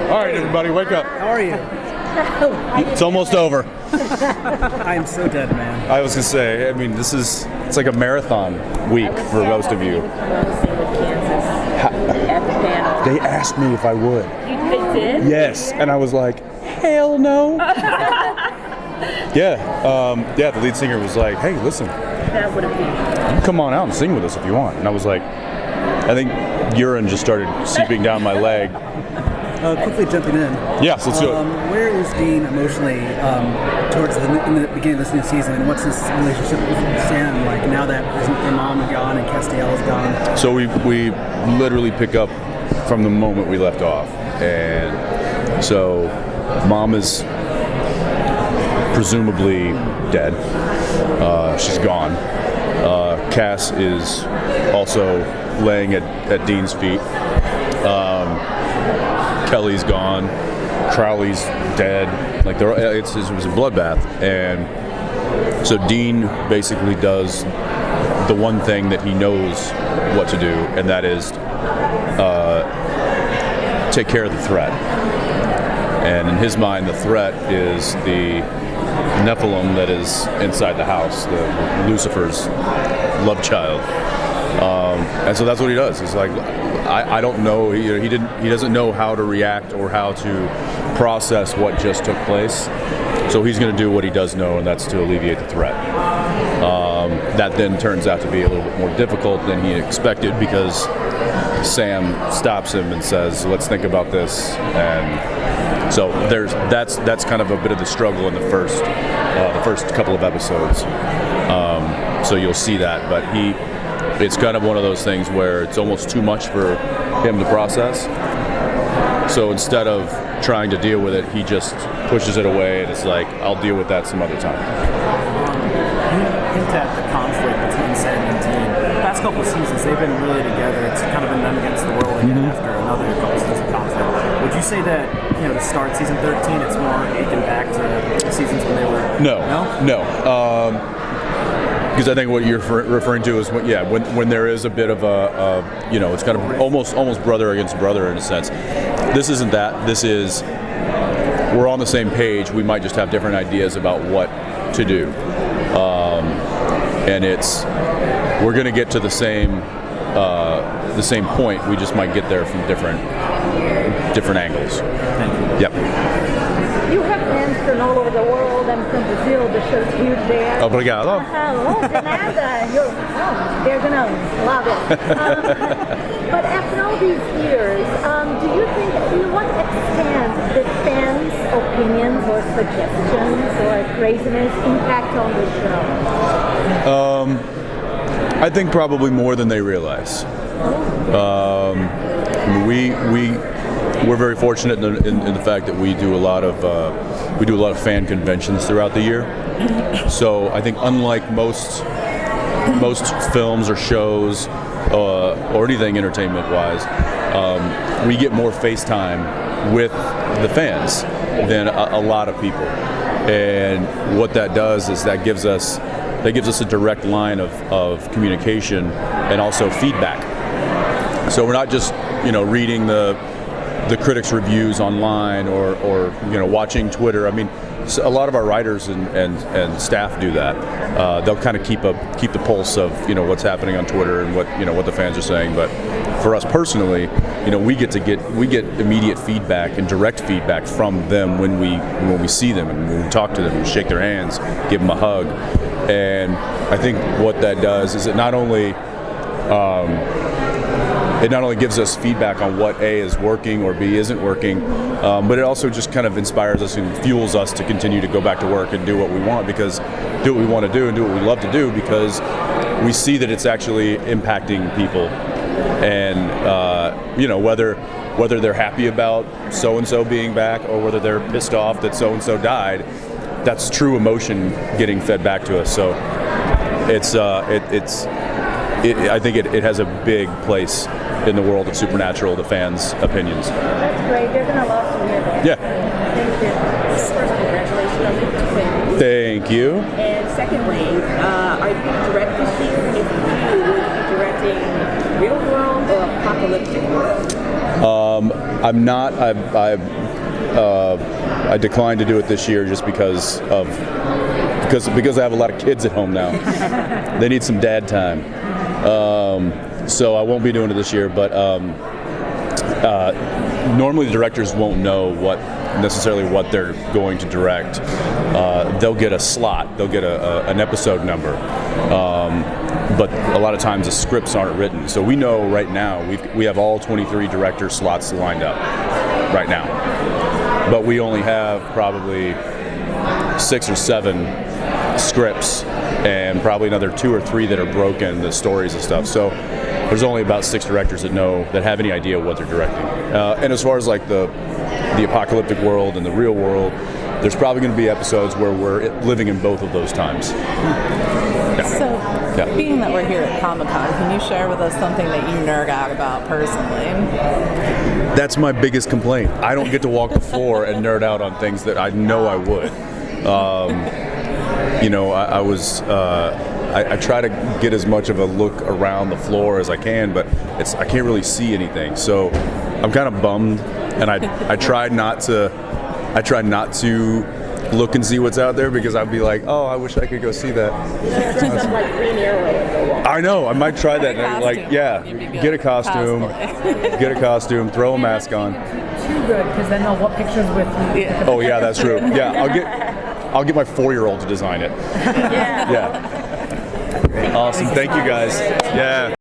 All right, everybody, wake up. How are you? It's almost over. I am so dead, man. I was going to say, I mean, it's like a marathon week for most of you. They asked me if I would. They did? Yes, and I was like, hell no. Yeah, the lead singer was like, hey, listen, That would have been. come on out and sing with us if you want. And I was like, I think urine just started seeping down my leg. Quickly jumping in. Yes, let's do it. Where is Dean emotionally towards in the beginning of this new season, and what's his relationship with Sam like now that their mom is gone and Castiel is gone? So we literally pick up from the moment we left off, and so mom is presumably dead. She's gone. Cass is also laying at Dean's feet. Kelly's gone. Crowley's dead. Like it was a bloodbath, and so Dean basically does the one thing that he knows what to do, and that is take care of the threat. And in his mind, the threat is the Nephilim that is inside the house, the Lucifer's love child. And so that's what he does. He's like, I don't know. He doesn't know how to react or how to process what just took place. So he's going to do what he does know, and that's to alleviate the threat. That then turns out to be a little bit more difficult than he expected because Sam stops him and says, "Let's think about this." And so that's kind of a bit of the struggle in the first couple of episodes. So you'll see that, but it's kind of one of those things where it's almost too much for him to process. So instead of trying to deal with it, he just pushes it away, and it's like, I'll deal with that some other time. You hint at the conflict between Sam and Dean. The past couple of seasons, they've been really together. It's kind of been them against the world again after another couple seasons of conflict. Would you say that, to start season 13, it's more aching back to seasons when they were... No. Because I think what you're referring to is when there is a bit of it's kind of almost brother against brother in a sense. This isn't that. This is we're on the same page. We might just have different ideas about what to do, and we're going to get to the same point. We just might get there from different angles. Yep. You have fans from all over the world. I'm from Brazil. The show's huge there. Obrigado. Hello, de nada. They're going to love it. But after all these years, do you think, to what extent did fans' opinions or suggestions or craziness impact on the show? I think probably more than they realize. We're very fortunate in the fact that we do a lot of fan conventions throughout the year. So I think unlike most films or shows or anything entertainment-wise, we get more face time with the fans than a lot of people. And what that does is that gives us a direct line of communication and also feedback. So we're not just reading the critics' reviews online or watching Twitter. I mean, a lot of our writers and staff do that. They'll kind of keep the pulse of what's happening on Twitter and what the fans are saying. But for us personally, we get immediate feedback and direct feedback from them when we see them and when we talk to them, we shake their hands, give them a hug. And I think what that does is it not only gives us feedback on what A is working or B isn't working, but it also just kind of inspires us and fuels us to continue to go back to work and do what we want to do and do what we love to do, because we see that it's actually impacting people. And whether they're happy about so-and-so being back or whether they're pissed off that so-and-so died, that's true emotion getting fed back to us. So I think it has a big place in the world of Supernatural, the fans' opinions. That's great. They're going to love to hear that. Yeah. Thank you. First, congratulations on the twins. Thank you. And secondly, are you going to direct this year? If you would you be directing real world or apocalyptic world? I'm not. I declined to do it this year just because I have a lot of kids at home now. They need some dad time. So I won't be doing it this year. But normally the directors won't know necessarily what they're going to direct. They'll get a slot. They'll get an episode number. But a lot of times the scripts aren't written. So we know right now we have all 23 director slots lined up right now. But we only have probably 6 or 7 scripts and probably another 2 or 3 that are broken, the stories and stuff. So there's only about 6 directors that have any idea what they're directing. And as far as like the apocalyptic world and the real world, there's probably going to be episodes where we're living in both of those times. So, being that we're here at Comic-Con, can you share with us something that you nerd out about personally? That's my biggest complaint. I don't get to walk the floor and nerd out on things that I know I would. I try to get as much of a look around the floor as I can, but I can't really see anything. So I'm kind of bummed, and I try not to look and see what's out there because I'd be like, oh, I wish I could go see that. Some like green arrow. I know, I might try that. Get a costume, throw a mask on. Too good, because then they'll want pictures with you. Yeah. Oh yeah, that's true. Yeah, I'll get my 4-year-old to design it. Yeah. Awesome. Thank you guys. Yeah.